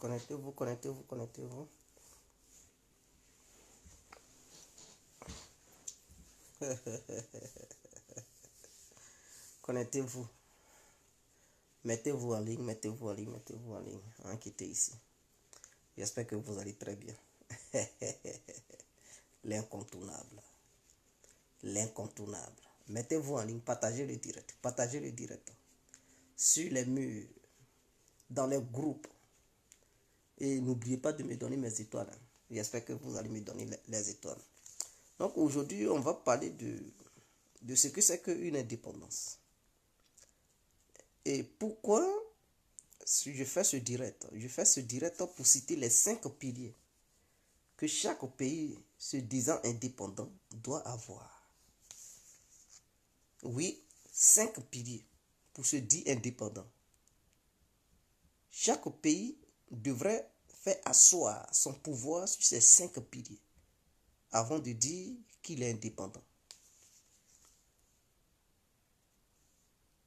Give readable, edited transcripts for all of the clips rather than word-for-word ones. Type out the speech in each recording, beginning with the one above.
Connectez-vous, connectez-vous, connectez-vous. Connectez-vous. Mettez-vous en ligne, mettez-vous en ligne, mettez-vous en ligne. Hein, quittez ici. J'espère que vous allez très bien. L'incontournable. L'incontournable. Mettez-vous en ligne, partagez le direct. Partagez le direct. Sur les murs, dans les groupes. Et n'oubliez pas de me donner mes étoiles. Hein. J'espère que vous allez me donner les étoiles. Donc aujourd'hui, on va parler de ce que c'est qu'une indépendance. Et pourquoi je fais ce direct? Je fais ce direct pour citer les 5 piliers que chaque pays se disant indépendant doit avoir. Oui, 5 piliers pour se dire indépendant. Chaque pays devrait faire asseoir son pouvoir sur ces 5 piliers avant de dire qu'il est indépendant.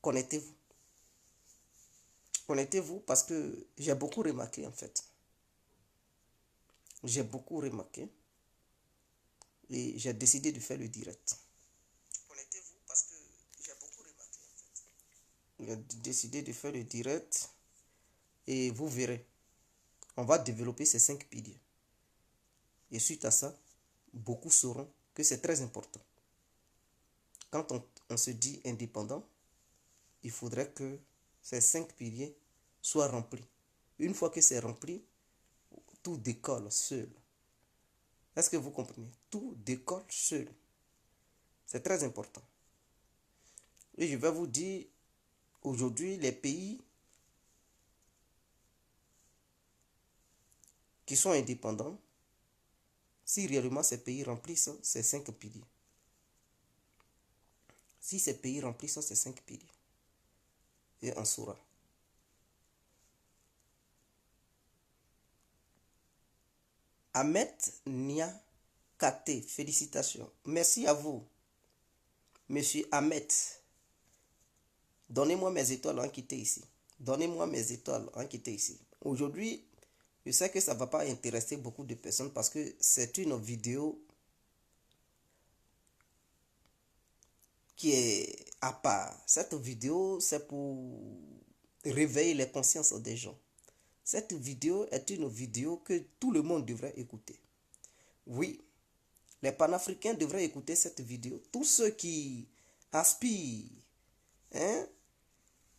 Connectez-vous. Connectez-vous parce que j'ai beaucoup remarqué en fait. J'ai beaucoup remarqué et j'ai décidé de faire le direct. Connectez-vous parce que j'ai beaucoup remarqué en fait. J'ai décidé de faire le direct et vous verrez. On va développer ces 5 piliers. Et suite à ça, beaucoup sauront que c'est très important. Quand on se dit indépendant, il faudrait que ces 5 piliers soient remplis. Une fois que c'est rempli, tout décolle seul. Est-ce que vous comprenez? Tout décolle seul. C'est très important. Et je vais vous dire, aujourd'hui, les pays qui sont indépendants, si réellement ces pays remplissent ces 5 piliers. Si ces pays remplissent ces 5 piliers, et on saura. Ahmed Niakate, félicitations. Merci à vous, monsieur Ahmed. Donnez-moi mes étoiles en quittant ici. Donnez-moi mes étoiles en quittant ici. Aujourd'hui, je sais que ça ne va pas intéresser beaucoup de personnes parce que c'est une vidéo qui est à part. Cette vidéo, c'est pour réveiller les consciences des gens. Cette vidéo est une vidéo que tout le monde devrait écouter. Oui, les panafricains devraient écouter cette vidéo. Tous ceux qui aspirent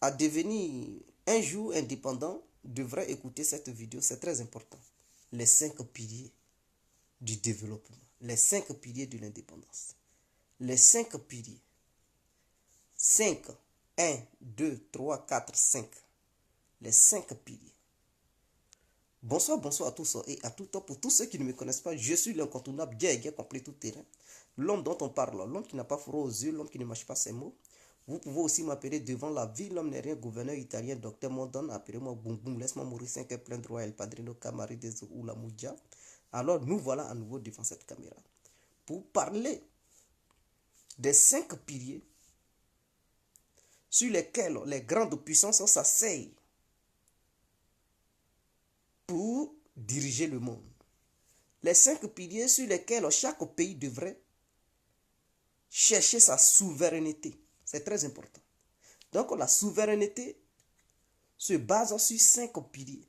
à devenir un jour indépendant devraient écouter cette vidéo. C'est très important. Les 5 piliers du développement. Les 5 piliers de l'indépendance. Les 5 piliers. 5. 1, 2, 3, 4, 5. Les 5 piliers. Bonsoir, bonsoir à tous et à tout temps. Pour tous ceux qui ne me connaissent pas, je suis l'incontournable, guerre complet tout terrain. L'homme dont on parle, l'homme qui n'a pas froid aux yeux, l'homme qui ne mâche pas ses mots. Vous pouvez aussi m'appeler devant la ville, l'homme n'est rien, gouverneur italien, docteur Mondon, appelez-moi Boum Boum, laisse-moi mourir 5 heures plein droit, El Padrino, Camari des ou la Moudia. Alors nous voilà à nouveau devant cette caméra pour parler des 5 piliers sur lesquels les grandes puissances s'asseyent pour diriger le monde. Les 5 piliers sur lesquels chaque pays devrait chercher sa souveraineté. C'est très important. Donc la souveraineté se base sur 5 piliers.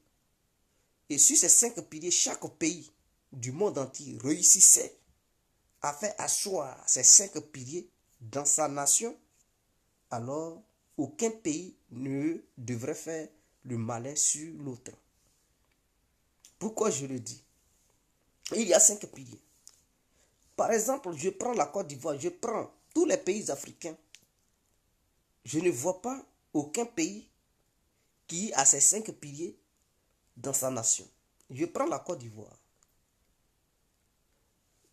Et sur ces 5 piliers, chaque pays du monde entier réussissait à faire asseoir ces 5 piliers dans sa nation. Alors, aucun pays ne devrait faire le malin sur l'autre. Pourquoi je le dis? Il y a 5 piliers. Par exemple, je prends la Côte d'Ivoire, je prends tous les pays africains. Je ne vois pas aucun pays qui a ces 5 piliers dans sa nation. Je prends la Côte d'Ivoire.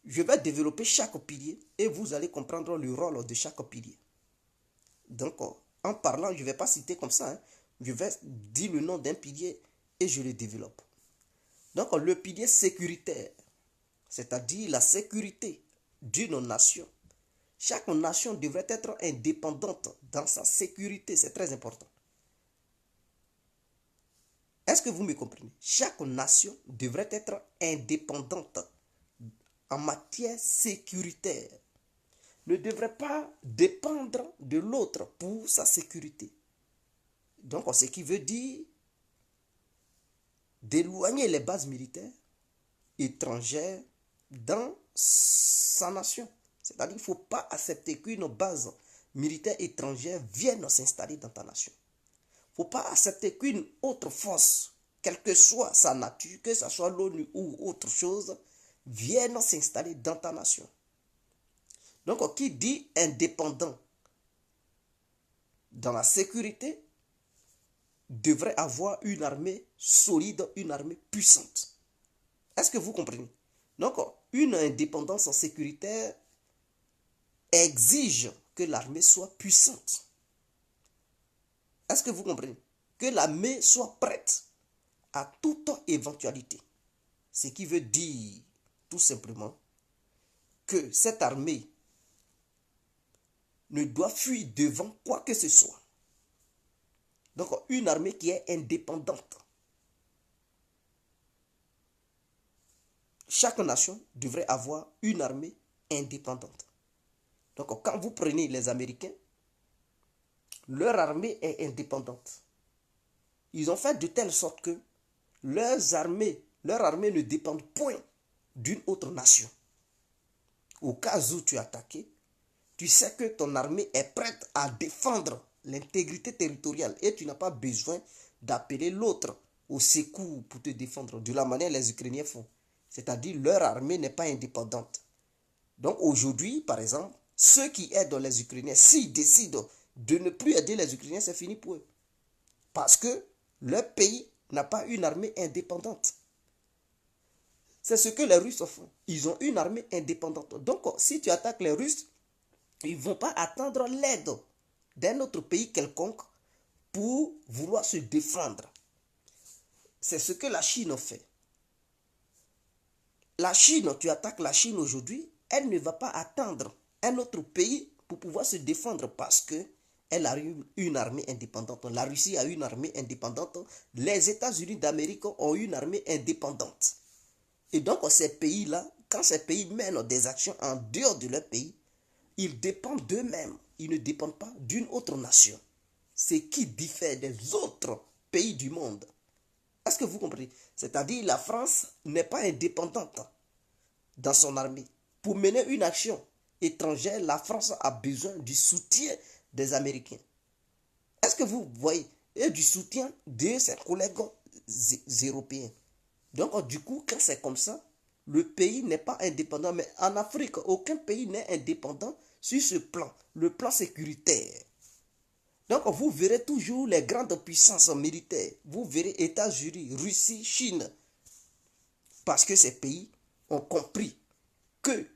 Je vais développer chaque pilier et vous allez comprendre le rôle de chaque pilier. Donc, en parlant, je ne vais pas citer comme ça. Hein. Je vais dire le nom d'un pilier et je le développe. Donc, le pilier sécuritaire, c'est-à-dire la sécurité d'une nation. Chaque nation devrait être indépendante dans sa sécurité. C'est très important. Est-ce que vous me comprenez? Chaque nation devrait être indépendante en matière sécuritaire. Ne devrait pas dépendre de l'autre pour sa sécurité. Donc, ce qui veut dire d'éloigner les bases militaires étrangères dans sa nation. C'est-à-dire qu'il ne faut pas accepter qu'une base militaire étrangère vienne s'installer dans ta nation. Il ne faut pas accepter qu'une autre force, quelle que soit sa nature, que ce soit l'ONU ou autre chose, vienne s'installer dans ta nation. Donc, qui dit indépendant dans la sécurité devrait avoir une armée solide, une armée puissante. Est-ce que vous comprenez? Donc, une indépendance sécuritaire exige que l'armée soit puissante. Est-ce que vous comprenez? Que l'armée soit prête à toute éventualité. Ce qui veut dire tout simplement que cette armée ne doit fuir devant quoi que ce soit. Donc, une armée qui est indépendante. Chaque nation devrait avoir une armée indépendante. Donc, quand vous prenez les Américains, leur armée est indépendante. Ils ont fait de telle sorte que leur armée ne dépend point d'une autre nation. Au cas où tu es attaqué, tu sais que ton armée est prête à défendre l'intégrité territoriale et tu n'as pas besoin d'appeler l'autre au secours pour te défendre de la manière les Ukrainiens font. C'est-à-dire leur armée n'est pas indépendante. Donc aujourd'hui, par exemple, ceux qui aident les Ukrainiens, s'ils décident de ne plus aider les Ukrainiens, c'est fini pour eux. Parce que leur pays n'a pas une armée indépendante. C'est ce que les Russes font. Ils ont une armée indépendante. Donc si tu attaques les Russes, ils ne vont pas attendre l'aide d'un autre pays quelconque pour vouloir se défendre. C'est ce que la Chine fait. La Chine, tu attaques la Chine aujourd'hui, elle ne va pas attendre un autre pays pour pouvoir se défendre parce qu'elle a une armée indépendante. La Russie a une armée indépendante. Les États-Unis d'Amérique ont une armée indépendante. Et donc, ces pays-là, quand ces pays mènent des actions en dehors de leur pays, ils dépendent d'eux-mêmes. Ils ne dépendent pas d'une autre nation. C'est qui diffère des autres pays du monde. Est-ce que vous comprenez? C'est-à-dire la France n'est pas indépendante dans son armée. Pour mener une action étrangère, la France a besoin du soutien des Américains. Est-ce que vous voyez? Et du soutien de ses collègues européens. Donc du coup, quand c'est comme ça, le pays n'est pas indépendant. Mais en Afrique, aucun pays n'est indépendant sur ce plan, le plan sécuritaire. Donc, vous verrez toujours les grandes puissances militaires. Vous verrez États-Unis, Russie, Chine. Parce que ces pays ont compris que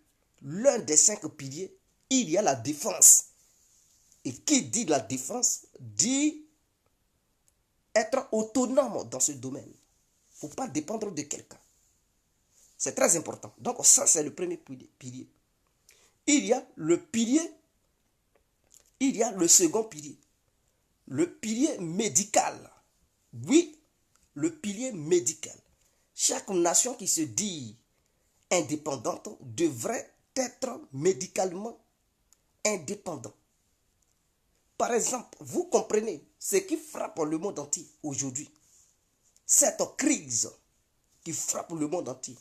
l'un des 5 piliers, il y a la défense. Et qui dit la défense, dit être autonome dans ce domaine. Il ne faut pas dépendre de quelqu'un. C'est très important. Donc, ça, c'est le premier pilier. Il y a le pilier, il y a le second pilier. Le pilier médical. Oui, le pilier médical. Chaque nation qui se dit indépendante devrait être médicalement indépendant. Par exemple, vous comprenez ce qui frappe le monde entier aujourd'hui. Cette crise qui frappe le monde entier.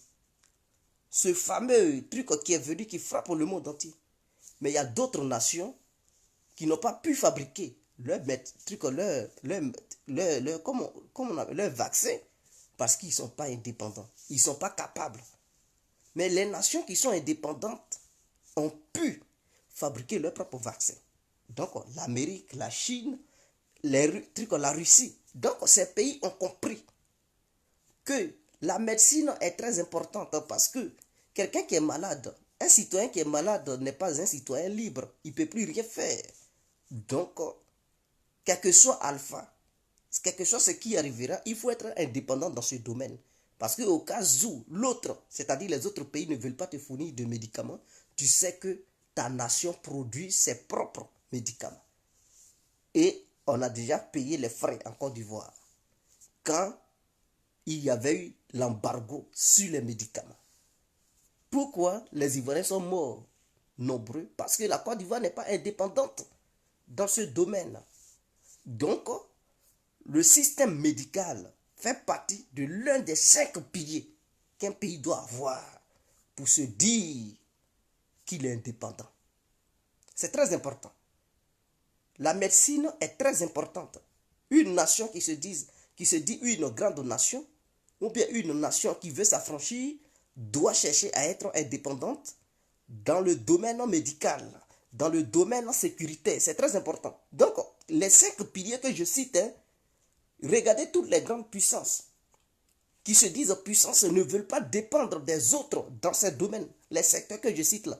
Ce fameux truc qui est venu, qui frappe le monde entier. Mais il y a d'autres nations qui n'ont pas pu fabriquer leur vaccin parce qu'ils ne sont pas indépendants. Ils ne sont pas capables. Mais les nations qui sont indépendantes ont pu fabriquer leur propre vaccin. Donc l'Amérique, la Chine, la Russie. Donc ces pays ont compris que la médecine est très importante parce que quelqu'un qui est malade, un citoyen qui est malade n'est pas un citoyen libre. Il ne peut plus rien faire. Donc, quel que soit alpha, quel que soit ce qui arrivera, il faut être indépendant dans ce domaine. Parce qu'au cas où l'autre, c'est-à-dire les autres pays ne veulent pas te fournir de médicaments, tu sais que ta nation produit ses propres médicaments. Et on a déjà payé les frais en Côte d'Ivoire. Quand il y avait eu l'embargo sur les médicaments. Pourquoi les Ivoiriens sont morts nombreux? Parce que la Côte d'Ivoire n'est pas indépendante dans ce domaine. Donc, le système médical fait partie de l'un des 5 piliers qu'un pays doit avoir pour se dire qu'il est indépendant. C'est très important. La médecine est très importante. Une nation qui se dit une grande nation, ou bien une nation qui veut s'affranchir, doit chercher à être indépendante dans le domaine médical, dans le domaine sécuritaire. C'est très important. Donc, les 5 piliers que je cite, regardez toutes les grandes puissances qui se disent puissances ne veulent pas dépendre des autres dans ces domaines, les secteurs que je cite là.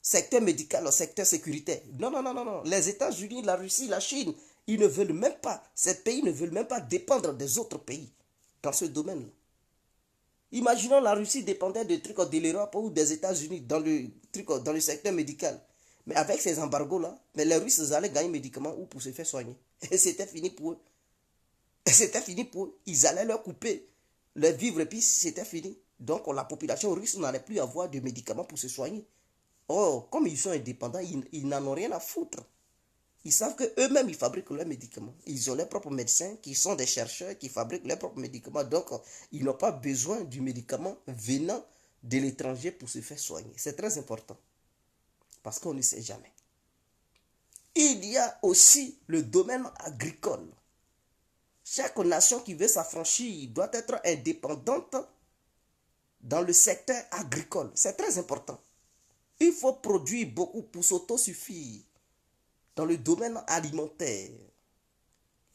Secteur médical, secteur sécuritaire. Non, non, non, non, non. Les États-Unis, la Russie, la Chine, ils ne veulent même pas, ces pays ne veulent même pas dépendre des autres pays dans ce domaine-là. Imaginons la Russie dépendait de trucs de l'Europe ou des États-Unis dans le secteur médical. Mais avec ces embargos-là, les Russes allaient gagner médicaments ou pour se faire soigner. Et c'était fini pour eux. Et c'était fini pour eux. Ils allaient leur couper leur vivre et puis c'était fini. Donc la population russe n'allait plus avoir de médicaments pour se soigner. Or, comme ils sont indépendants, ils n'en ont rien à foutre. Ils savent qu'eux-mêmes, ils fabriquent leurs médicaments. Ils ont leurs propres médecins qui sont des chercheurs qui fabriquent leurs propres médicaments. Donc, ils n'ont pas besoin du médicament venant de l'étranger pour se faire soigner. C'est très important. Parce qu'on ne sait jamais. Il y a aussi le domaine agricole. Chaque nation qui veut s'affranchir doit être indépendante dans le secteur agricole. C'est très important. Il faut produire beaucoup pour s'autosuffire dans le domaine alimentaire.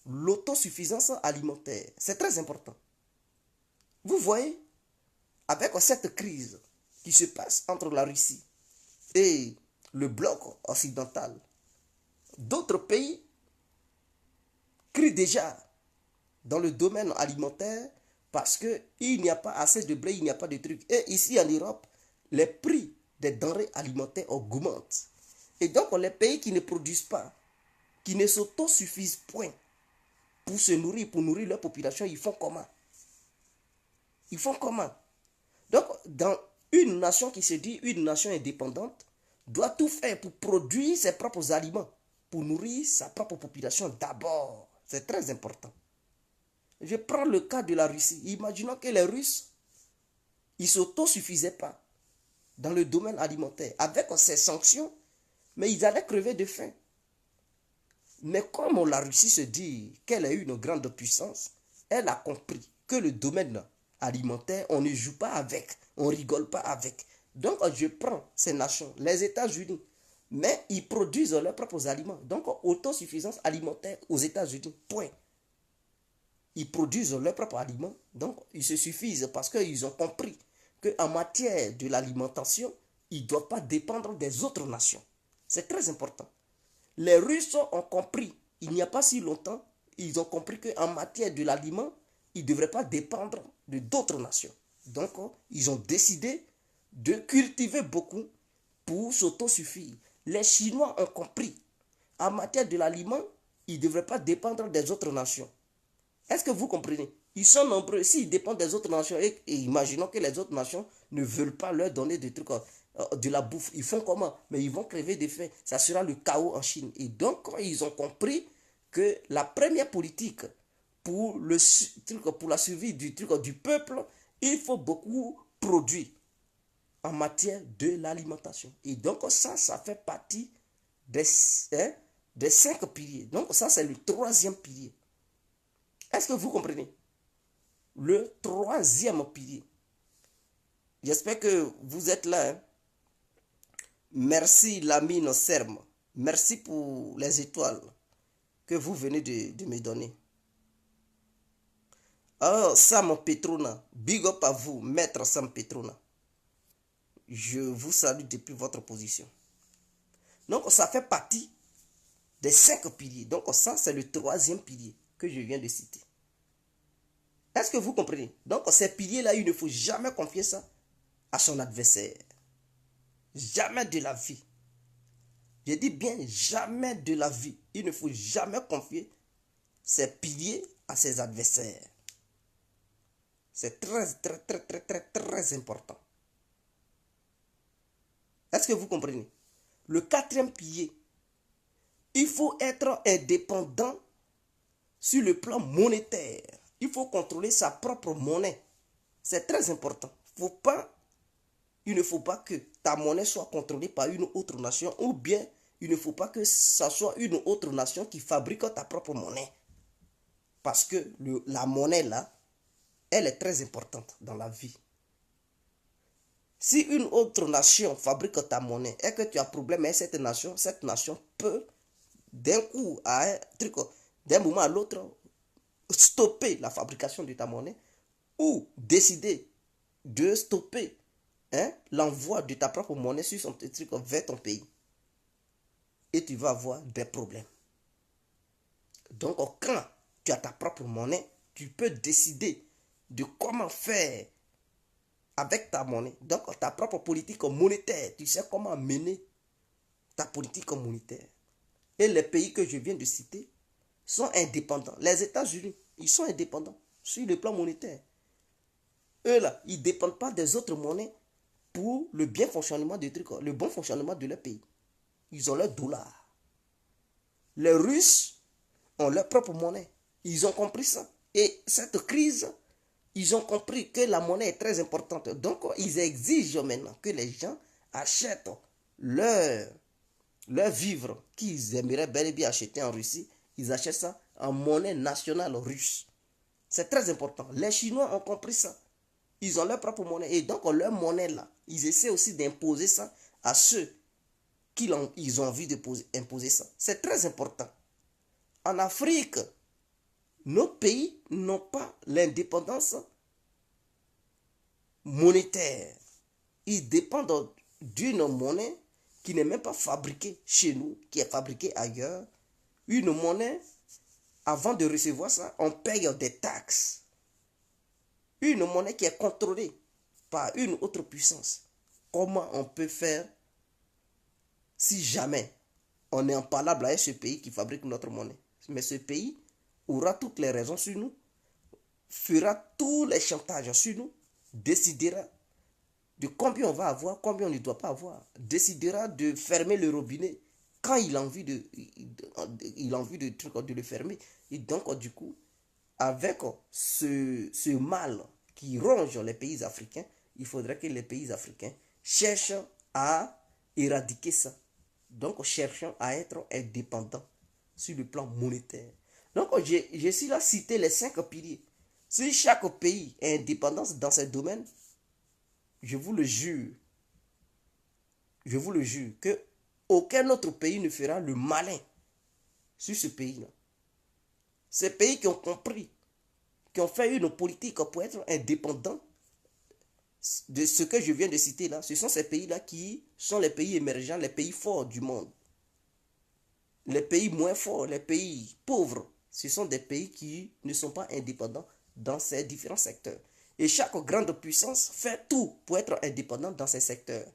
L'autosuffisance alimentaire, c'est très important. Vous voyez, avec cette crise qui se passe entre la Russie et le bloc occidental, d'autres pays crient déjà dans le domaine alimentaire parce qu'il n'y a pas assez de blé, il n'y a pas de trucs. Et ici en Europe, les prix des denrées alimentaires augmentent. Et donc les pays qui ne produisent pas, qui ne s'autosuffisent point pour se nourrir, pour nourrir leur population, ils font comment? Ils font comment? Donc dans une nation qui se dit une nation indépendante, doit tout faire pour produire ses propres aliments, pour nourrir sa propre population d'abord. C'est très important. Je prends le cas de la Russie. Imaginons que les Russes, ils ne s'autosuffisaient pas dans le domaine alimentaire. Avec ces sanctions, mais ils allaient crever de faim. Mais comme la Russie se dit qu'elle est une grande puissance, elle a compris que le domaine alimentaire, on ne joue pas avec, on ne rigole pas avec. Donc je prends ces nations, les États-Unis, mais ils produisent leurs propres aliments. Donc autosuffisance alimentaire aux États-Unis, point. Ils produisent leurs propres aliments, donc ils se suffisent parce qu'ils ont compris qu'en matière de l'alimentation, ils ne doivent pas dépendre des autres nations. C'est très important. Les Russes ont compris, il n'y a pas si longtemps, ils ont compris qu'en matière de l'aliment, ils ne devraient pas dépendre de d'autres nations. Donc, ils ont décidé de cultiver beaucoup pour s'autosuffire. Les Chinois ont compris, en matière de l'aliment, ils ne devraient pas dépendre des autres nations. Est-ce que vous comprenez? Ils sont nombreux. S'ils dépendent des autres nations, et imaginons que les autres nations ne veulent pas leur donner des trucs, de la bouffe, ils font comment? Mais ils vont crever de faim. Ça sera le chaos en Chine. Et donc, ils ont compris que la première politique pour la survie du peuple, il faut beaucoup produire en matière de l'alimentation. Et donc, ça fait partie des 5 piliers. Donc, ça, c'est le 3e pilier. Est-ce que vous comprenez? Le 3e pilier. J'espère que vous êtes là. Hein? Merci Lamine Serme. Merci pour les étoiles que vous venez de me donner. Oh, Sam Petrona. Big up à vous, maître Sam Petrona. Je vous salue depuis votre position. Donc, ça fait partie des 5 piliers. Donc, ça, c'est le 3e pilier que je viens de citer. Est-ce que vous comprenez? Donc, ces piliers-là, il ne faut jamais confier ça à son adversaire. Jamais de la vie. Je dis bien jamais de la vie. Il ne faut jamais confier ces piliers à ses adversaires. C'est très important. Est-ce que vous comprenez? Le quatrième pilier, il faut être indépendant sur le plan monétaire. Il faut contrôler sa propre monnaie. C'est très important. Il ne faut pas que ta monnaie soit contrôlée par une autre nation ou bien il ne faut pas que ça soit une autre nation qui fabrique ta propre monnaie. Parce que la monnaie là, elle est très importante dans la vie. Si une autre nation fabrique ta monnaie et que tu as problème avec cette nation peut d'un coup, d'un moment à l'autre, stopper la fabrication de ta monnaie ou décider de stopper l'envoi de ta propre monnaie sur son truc vers ton pays. Et tu vas avoir des problèmes. Donc, quand tu as ta propre monnaie, tu peux décider de comment faire avec ta monnaie. Donc, ta propre politique monétaire, tu sais comment mener ta politique monétaire. Et les pays que je viens de citer sont indépendants. Les États-Unis, ils sont indépendants sur le plan monétaire. Eux là, ils ne dépendent pas des autres monnaies pour le bien fonctionnement des trucs, le bon fonctionnement de leur pays. Ils ont leur dollar. Les Russes ont leur propre monnaie. Ils ont compris ça. Et cette crise, ils ont compris que la monnaie est très importante. Donc, ils exigent maintenant que les gens achètent leurs vivres qu'ils aimeraient bel et bien acheter en Russie. Ils achètent ça en monnaie nationale russe. C'est très important. Les Chinois ont compris ça. Ils ont leur propre monnaie. Et donc, leur monnaie là, ils essaient aussi d'imposer ça à ceux qui ont envie d'imposer ça. C'est très important. En Afrique, nos pays n'ont pas l'indépendance monétaire. Ils dépendent d'une monnaie qui n'est même pas fabriquée chez nous, qui est fabriquée ailleurs. Une monnaie, avant de recevoir ça, on paye des taxes. Une monnaie qui est contrôlée par une autre puissance. Comment on peut faire si jamais on est en palabre avec ce pays qui fabrique notre monnaie? Mais ce pays aura toutes les raisons sur nous, fera tous les chantages sur nous, décidera de combien on va avoir, combien on ne doit pas avoir, décidera de fermer le robinet quand il a envie de le fermer. Et donc, du coup, avec ce mal qui ronge les pays africains, il faudrait que les pays africains cherchent à éradiquer ça. Donc, cherchons à être indépendants sur le plan monétaire. Donc, j'ai ici là cité les 5 piliers. Si chaque pays est indépendant dans ce domaine, je vous le jure que aucun autre pays ne fera le malin sur ce pays-là. Ces pays qui ont compris, qui ont fait une politique pour être indépendants de ce que je viens de citer là, ce sont ces pays-là qui sont les pays émergents, les pays forts du monde. Les pays moins forts, les pays pauvres, ce sont des pays qui ne sont pas indépendants dans ces différents secteurs. Et chaque grande puissance fait tout pour être indépendante dans ces secteurs.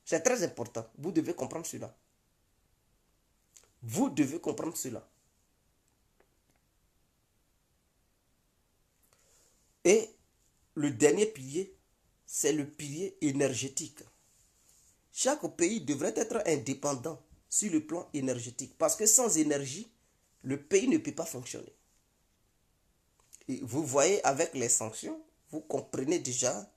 C'est très important. Vous devez comprendre cela. Vous devez comprendre cela. Et le dernier pilier, c'est le pilier énergétique. Chaque pays devrait être indépendant sur le plan énergétique. Parce que sans énergie, le pays ne peut pas fonctionner. Et vous voyez avec les sanctions, vous comprenez déjà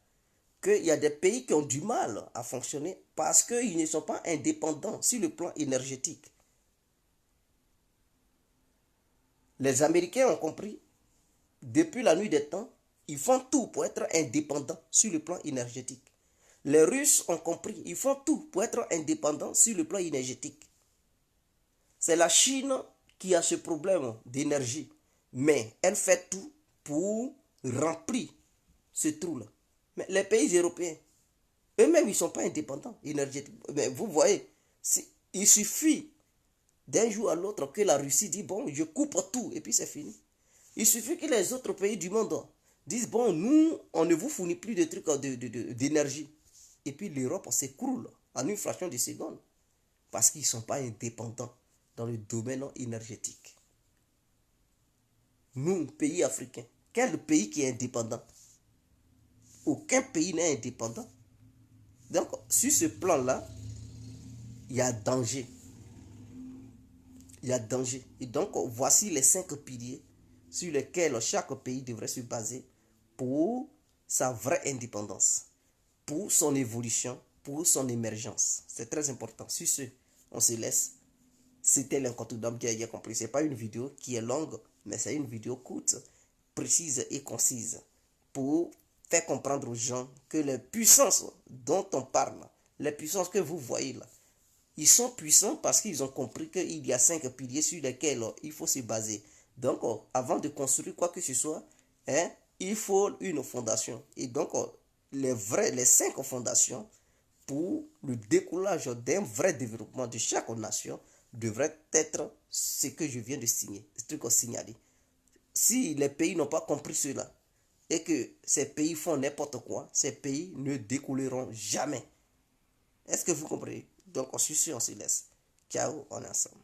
qu'il y a des pays qui ont du mal à fonctionner parce qu'ils ne sont pas indépendants sur le plan énergétique. Les Américains ont compris, depuis la nuit des temps, ils font tout pour être indépendants sur le plan énergétique. Les Russes ont compris, ils font tout pour être indépendants sur le plan énergétique. C'est la Chine qui a ce problème d'énergie, mais elle fait tout pour remplir ce trou-là. Mais les pays européens, eux-mêmes, ils ne sont pas indépendants énergétiquement. Mais vous voyez, il suffit d'un jour à l'autre que la Russie dit, bon, je coupe tout, et puis c'est fini. Il suffit que les autres pays du monde disent, bon, nous, on ne vous fournit plus de trucs d'énergie. Et puis l'Europe s'écroule en une fraction de seconde. Parce qu'ils ne sont pas indépendants dans le domaine énergétique. Nous, pays africains, quel pays qui est indépendant? aucun pays n'est indépendant. Donc, sur ce plan-là, il y a danger. Il y a danger. Et donc, voici les 5 piliers sur lesquels chaque pays devrait se baser pour sa vraie indépendance, pour son évolution, pour son émergence. C'est très important. Sur ce, on se laisse. C'était l'incontournable qui a compris. Ce n'est pas une vidéo qui est longue, mais c'est une vidéo courte, précise et concise pour faire comprendre aux gens que les puissances dont on parle, les puissances que vous voyez là, ils sont puissants parce qu'ils ont compris qu'il y a 5 piliers sur lesquels il faut se baser. Donc, avant de construire quoi que ce soit, il faut une fondation. Et donc, les 5 fondations pour le décollage d'un vrai développement de chaque nation devrait être ce que je viens de signaler. Si les pays n'ont pas compris cela et que ces pays font n'importe quoi, ces pays ne décolleront jamais. Est-ce que vous comprenez? Donc, on se laisse. Ciao, on est ensemble.